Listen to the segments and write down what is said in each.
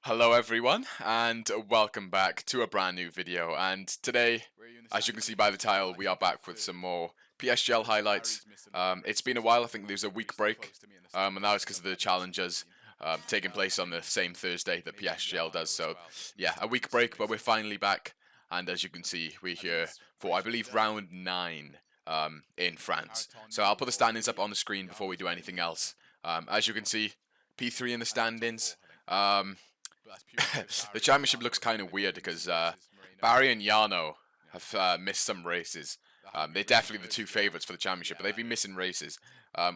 Hello everyone, and welcome back to a brand new video. And today, as you can see by the title, we are back with some more PSGL highlights. It's been a while. I think there's a week break, and that was because of the challenges taking place on the same Thursday that PSGL does. So yeah, a week break, but we're finally back. And as you can see, we're here for, I believe, round 9 in France. So I'll put the standings up on the screen before we do anything else. As you can see, P3 in the standings. The championship looks kind of weird because Barry and Yano have missed some races. They're definitely the two favourites for the championship, but they've been missing races.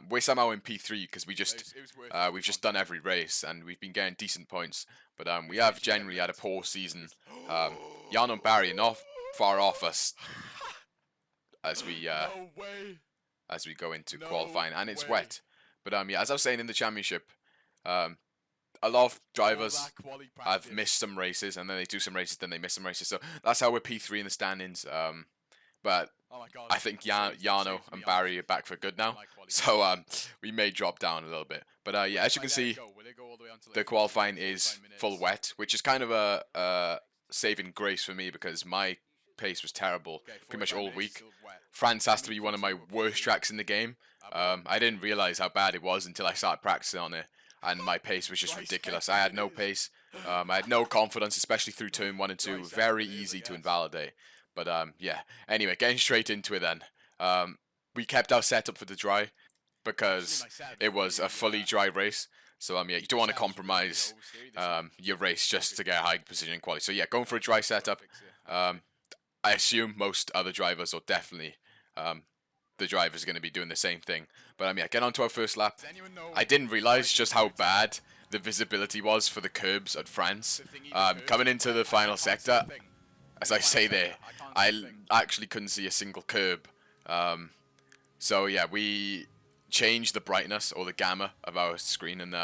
We're somehow in P3 because we've just done every race and we've been getting decent points. But we have generally had a poor season. Yano and Barry are not far off us as we go into qualifying, and it's wet. But yeah, as I was saying in the championship, a lot of drivers have missed some races, and then they do some races, then they miss some races. So that's how we're P3 in the standings. But I think Yano and Barry are back for good now. So we may drop down a little bit. But yeah, as you can see, the qualifying is full wet, which is kind of a saving grace for me because my pace was terrible pretty much all week. France has to be one of my worst tracks in the game. I didn't realize how bad it was until I started practicing on it, and my pace was just ridiculous. I had no pace. I had no confidence, especially through turn 1 and 2. Very easy to invalidate. But yeah. Anyway, getting straight into it then. We kept our setup for the dry because it was a fully dry race. So yeah, you don't want to compromise your race just to get a high position in quality. So yeah, going for a dry setup. I assume most other drivers, or definitely the drivers, are going to be doing the same thing. But yeah, get on to our first lap. I didn't realise just how bad the visibility was for the curbs at France. Coming into the final sector, as I say there, I actually couldn't see a single curb. So yeah, we changed the brightness or the gamma of our screen, and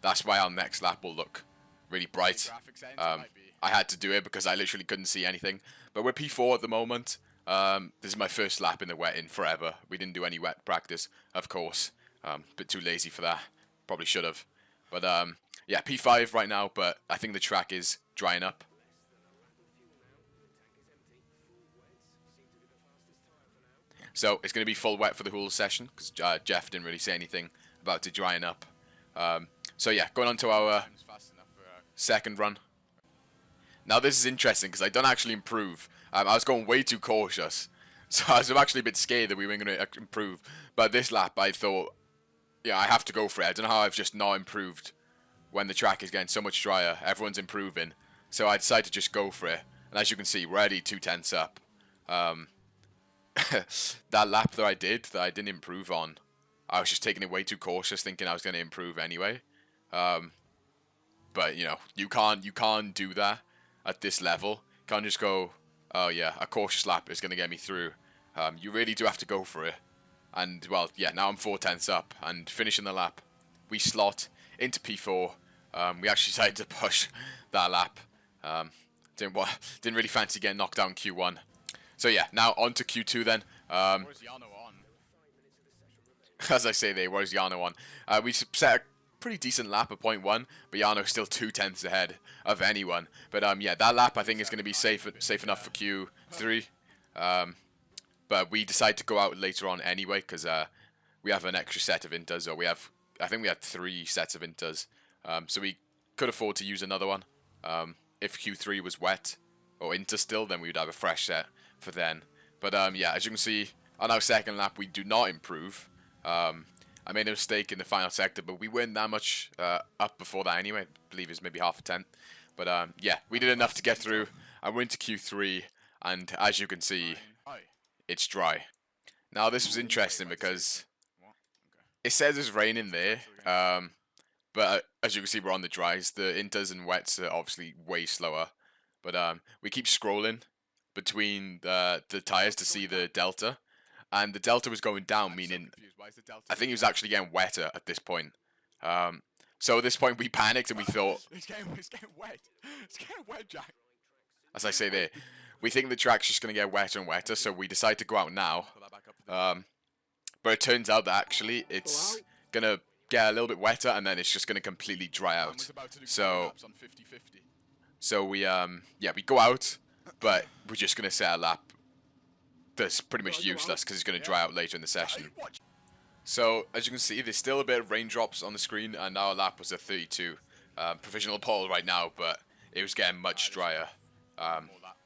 that's why our next lap will look really bright. I had to do it because I literally couldn't see anything. But we're P4 at the moment. This is my first lap in the wet in forever. We didn't do any wet practice, of course. A bit too lazy for that. Probably should have. But yeah, P5 right now, but I think the track is drying up. So it's going to be full wet for the whole session because Jeff didn't really say anything about it drying up. So yeah, going on to our second run. Now this is interesting because I don't actually improve. I was going way too cautious. So I was actually a bit scared that we weren't going to improve. But this lap I thought, yeah, I have to go for it. I don't know how I've just not improved when the track is getting so much drier. Everyone's improving. So I decided to just go for it. And as you can see, we're already 2/10 up. That lap that I did, that I didn't improve on, I was just taking it way too cautious, thinking I was going to improve anyway. But you know, you can't do that at this level. You can't just go, oh yeah, a cautious lap is going to get me through. You really do have to go for it. And well, yeah, now I'm 4/10 up and finishing the lap. We slot into P4. We actually decided to push that lap. Didn't really fancy getting knocked down Q1. So yeah, now on to Q2 then. Where's Yano on? As I say there, where's Yano on? We set a pretty decent lap at .1, but Yano's still 2/10 ahead of anyone. But yeah, that lap I think is going to be safe enough for Q3. But we decide to go out later on anyway because we have an extra set of inters, or I think we had 3 sets of inters. So we could afford to use another one. If Q3 was wet or inter still, then we would have a fresh set for then. But yeah, as you can see, on our second lap we do not improve. I made a mistake in the final sector, but we weren't that much up before that anyway. I believe it's maybe half a tenth. But yeah, we did enough to get through, and we're into Q3, and as you can see, it's dry. Now this was interesting because it says it's raining there, but as you can see, we're on the dries. The inters and wets are obviously way slower, but we keep scrolling between the tires to see the delta, and the delta was going down, meaning I think it was actually getting wetter at this point. So at this point we panicked and we thought, It's getting wet. It's getting wet, Jack. as I say there, we think the track's just going to get wetter and wetter, so we decide to go out now. But it turns out that actually it's going to get a little bit wetter, and then it's just going to completely dry Man out. was about to do 4 So laps on 50-50. we we go out, but we're just going to set a lap that's pretty much useless because it's going to dry out later in the session. Watch. So as you can see, there's still a bit of raindrops on the screen, and our lap was a 32. Provisional pole right now, but it was getting much drier. More lap.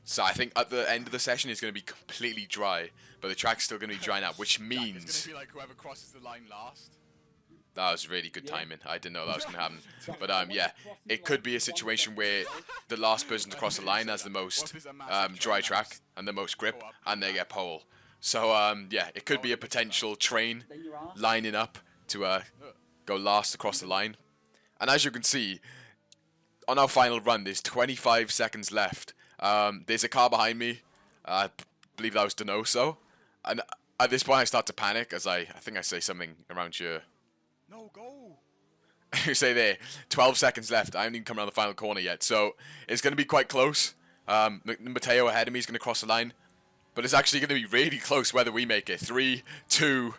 So I think at the end of the session it's going to be completely dry, but the track's still going to be drying out, which It's means going to be like whoever crosses the line last. that was really good timing. I didn't know that was going to happen. But yeah, it could be a situation where the last person to cross the line has the most dry track and the most grip, and they get pole. So yeah, it could be a potential train lining up to go last across the line. And as you can see, on our final run, there's 25 seconds left. There's a car behind me. I believe that was Donoso. And at this point, I start to panic as I think I say something around here. No, go. You say there, 12 seconds left. I haven't even come around the final corner yet. So it's going to be quite close. Matteo ahead of me is going to cross the line. But it's actually going to be really close whether we make it. 3, 2,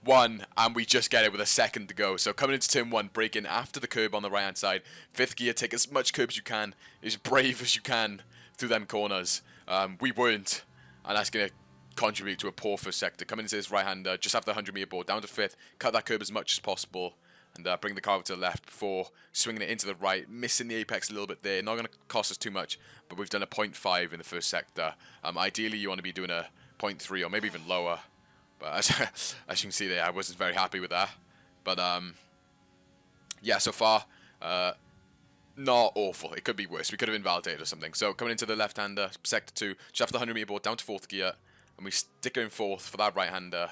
1, and we just get it with a second to go. So coming into turn 1, brake in after the curb on the right hand side. 5th gear, take as much curb as you can, as brave as you can through them corners. We weren't, and that's going to contribute to a poor first sector. Coming into this right hander, just after the 100 meter board, down to 5th, cut that curb as much as possible, and bring the car over to the left before swinging it into the right, missing the apex a little bit there. Not going to cost us too much, but we've done a 0.5 in the first sector. Ideally, you want to be doing a 0.3 or maybe even lower. But as you can see there, I wasn't very happy with that. But yeah, so far, not awful. It could be worse. We could have invalidated or something. So coming into the left-hander, sector 2, just after the 100 meter board, down to 4th gear, and we stick her in 4th for that right-hander.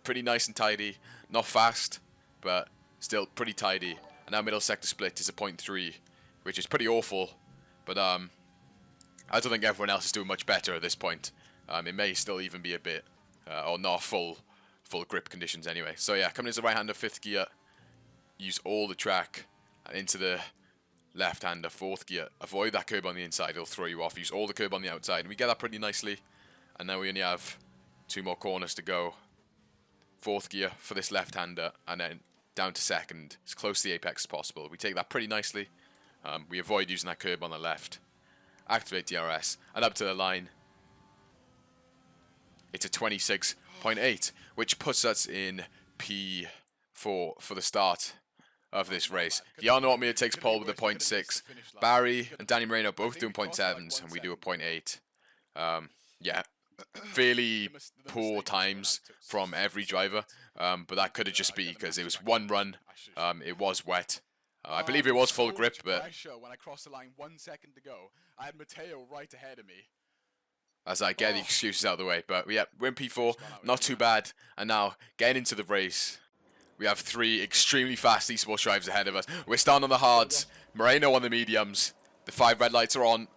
Pretty nice and tidy. Not fast, but still pretty tidy. And our middle sector split is a 0.3, which is pretty awful. But I don't think everyone else is doing much better at this point. It may still even be a bit, or not full grip conditions anyway. So yeah, coming into the right-hander, 5th gear, use all the track, and into the left-hander, 4th gear. Avoid that curb on the inside, it'll throw you off. Use all the curb on the outside, and we get that pretty nicely. And now we only have 2 more corners to go. 4th gear for this left-hander, and then down to 2nd, as close to the apex as possible. We take that pretty nicely. We avoid using that curb on the left. Activate DRS, and up to the line. It's a 26.8, which puts us in P4 for the start of this race. Yano Otmir takes pole with a 0.6. Barry and Danny Moreno both doing 0.7s, and we do a 0.8. Yeah, fairly poor times from every driver, but that could have just been because it was one run. It was wet. I believe it was full grip, but when I crossed the line 1 second to go, I had Matteo right ahead of me. as I get the excuses out of the way. But yeah, we're in P4, not too bad. And now, getting into the race, we have 3 extremely fast esports drivers ahead of us. We're starting on the hards, Moreno on the mediums, the 5 red lights are on,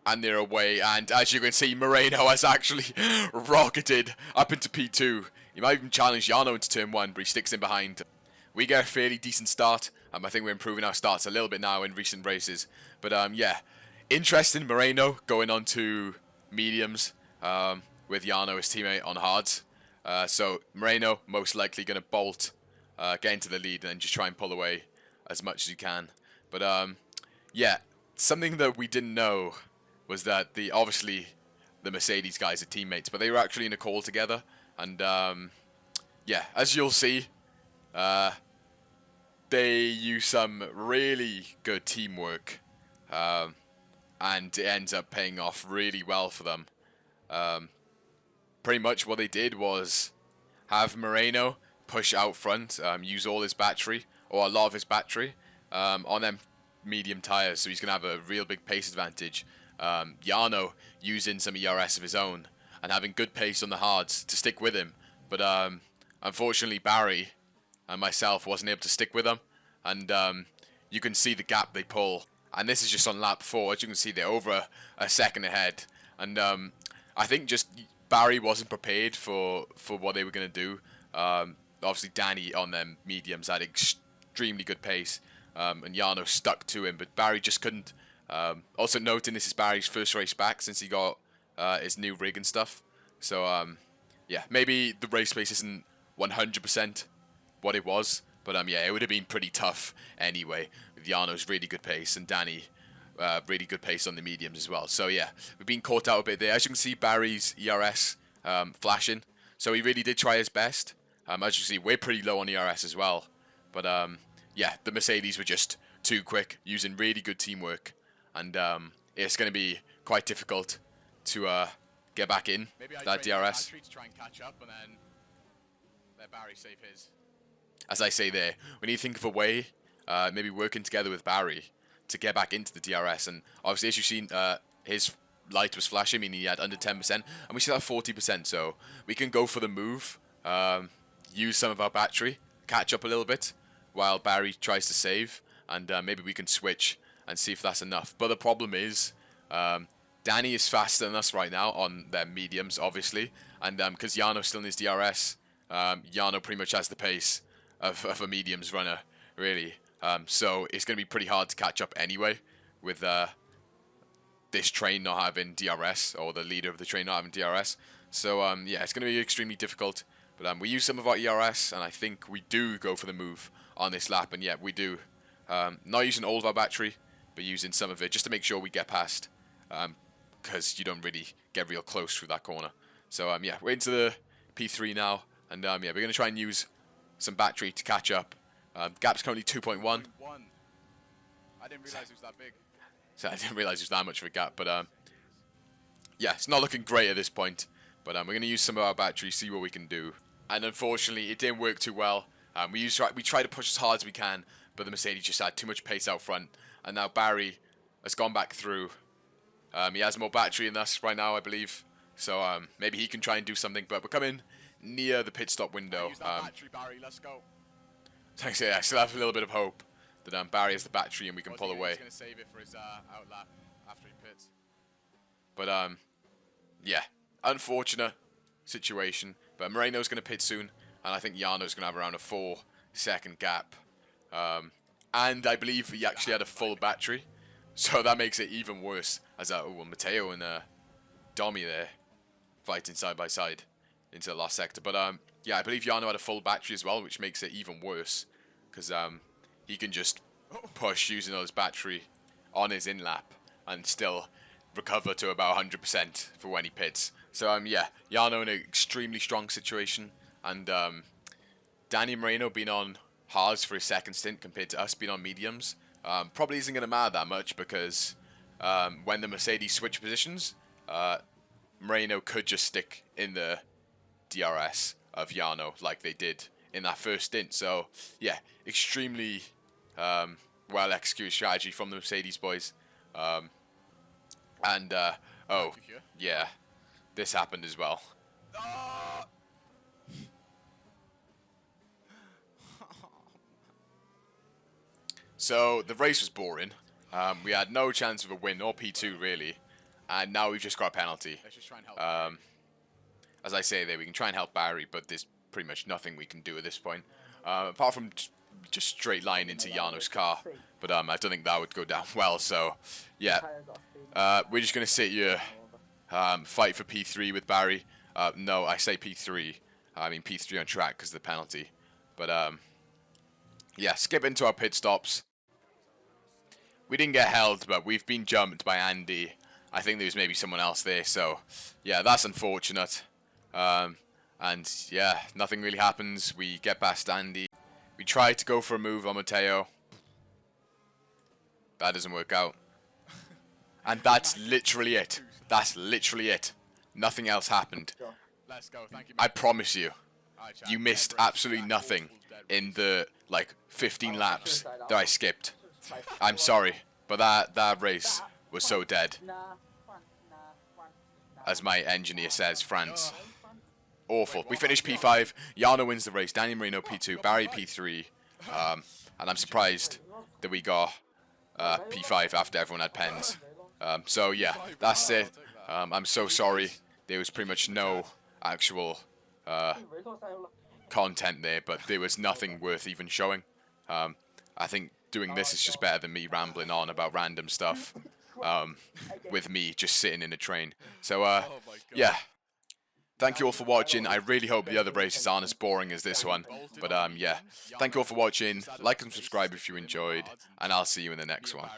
and they're away. And as you can see, Moreno has actually rocketed up into P2. He might even challenge Yano into turn 1, but he sticks in behind. We get a fairly decent start. I think we're improving our starts a little bit now in recent races. But yeah, interesting Moreno going on to mediums with Yano, his teammate, on hards. So Moreno most likely going to bolt, get into the lead, and then just try and pull away as much as you can. But yeah, something that we didn't know was that obviously the Mercedes guys are teammates, but they were actually in a call together. And yeah, as you'll see, they use some really good teamwork, and it ends up paying off really well for them. Pretty much what they did was have Moreno push out front, use all his battery, or a lot of his battery, on them medium tyres, so he's going to have a real big pace advantage. Yano using some ERS of his own and having good pace on the hards to stick with him. But unfortunately, Barry and myself wasn't able to stick with them, and you can see the gap they pull. And this is just on lap 4. As you can see, they're over a second ahead. And I think just Barry wasn't prepared for what they were going to do. Obviously, Danny on them mediums had extremely good pace, and Yano stuck to him, but Barry just couldn't. Also noting this is Barry's first race back since he got his new rig and stuff. So yeah, maybe the race pace isn't 100% what it was. But yeah, it would have been pretty tough anyway, with Yano's really good pace and Danny really good pace on the mediums as well. So yeah, we've been caught out a bit there. As you can see, Barry's ERS flashing. So he really did try his best. As you can see, we're pretty low on ERS as well. But yeah, the Mercedes were just too quick, using really good teamwork. And it's going to be quite difficult to get back in Maybe I that train my DRS. battery to try and catch up and then let Barry save his. As I say there, we need to think of a way, maybe working together with Barry to get back into the DRS. And obviously, as you've seen, his light was flashing, meaning he had under 10%, and we still have 40%. So we can go for the move, use some of our battery, catch up a little bit, while Barry tries to save, and maybe we can switch and see if that's enough. But the problem is, Danny is faster than us right now on their mediums, obviously, and because Yano's still in his DRS, Yano pretty much has the pace of a mediums runner, really. So it's going to be pretty hard to catch up anyway with this train not having DRS, or the leader of the train not having DRS. So yeah, it's going to be extremely difficult. But we use some of our ERS, and I think we do go for the move on this lap. And yeah, we do. Not using all of our battery, but using some of it just to make sure we get past. Because you don't really get real close through that corner. So yeah, we're into the P3 now. And yeah, we're going to try and use some battery to catch up. Gap's currently 2.1. I didn't realize it was that big. So I didn't realize it was that much of a gap. But yeah, it's not looking great at this point. But we're going to use some of our battery, see what we can do. And unfortunately, it didn't work too well. We try to push as hard as we can, but the Mercedes just had too much pace out front. And now Barry has gone back through. He has more battery than us right now, I believe. So maybe he can try and do something. But we're coming near the pit stop window. Use that battery, Barry. Let's go. Thanks. Yeah, I still have a little bit of hope that Barry has the battery and we can pull away. He's going to save it for his outlap after he pits. But yeah, unfortunate situation. But Moreno's going to pit soon, and I think Yano's going to have around a 4-second gap. And I believe he actually had a full battery, so that makes it even worse. As Matteo and Domi there fighting side by side into the last sector. But yeah, I believe Yano had a full battery as well, which makes it even worse because he can just push using all his battery on his in-lap and still recover to about 100% for when he pits. So yeah, Yano in an extremely strong situation, and Danny Moreno being on hards for his second stint compared to us being on mediums probably isn't going to matter that much because when the Mercedes switch positions, Moreno could just stick in the DRS of Yano like they did in that first stint. So yeah, extremely well executed strategy from the Mercedes boys. And oh yeah, this happened as well. So the race was boring. We had no chance of a win or P2 really, and now we've just got a penalty. Let's just try and help. As I say there, we can try and help Barry, but there's pretty much nothing we can do at this point, apart from just straight line into Yano's car. But I don't think that would go down well. So yeah, we're just gonna sit here, fight for P3 with Barry. No, I say P3. I mean P3 on track because of the penalty. But yeah, skip into our pit stops. We didn't get held, but we've been jumped by Andy. I think there was maybe someone else there. So yeah, that's unfortunate. And yeah, nothing really happens. We get past Andy. We try to go for a move on Matteo. That doesn't work out. And that's literally it. That's literally it. Nothing else happened. Let's go. Thank you. I promise you. You missed absolutely nothing in the, like, 15 laps that I skipped. I'm sorry, but that race was so dead. As my engineer says, France. Awful. We finished P5. Yano wins the race. Danny Moreno P2. Barry P3. And I'm surprised that we got P5 after everyone had pens. So yeah, that's it. I'm so sorry. There was pretty much no actual content there, but there was nothing worth even showing. I think doing this is just better than me rambling on about random stuff with me just sitting in a train. So yeah, thank you all for watching. I really hope the other races aren't as boring as this one. But yeah, thank you all for watching. Like and subscribe if you enjoyed, and I'll see you in the next one.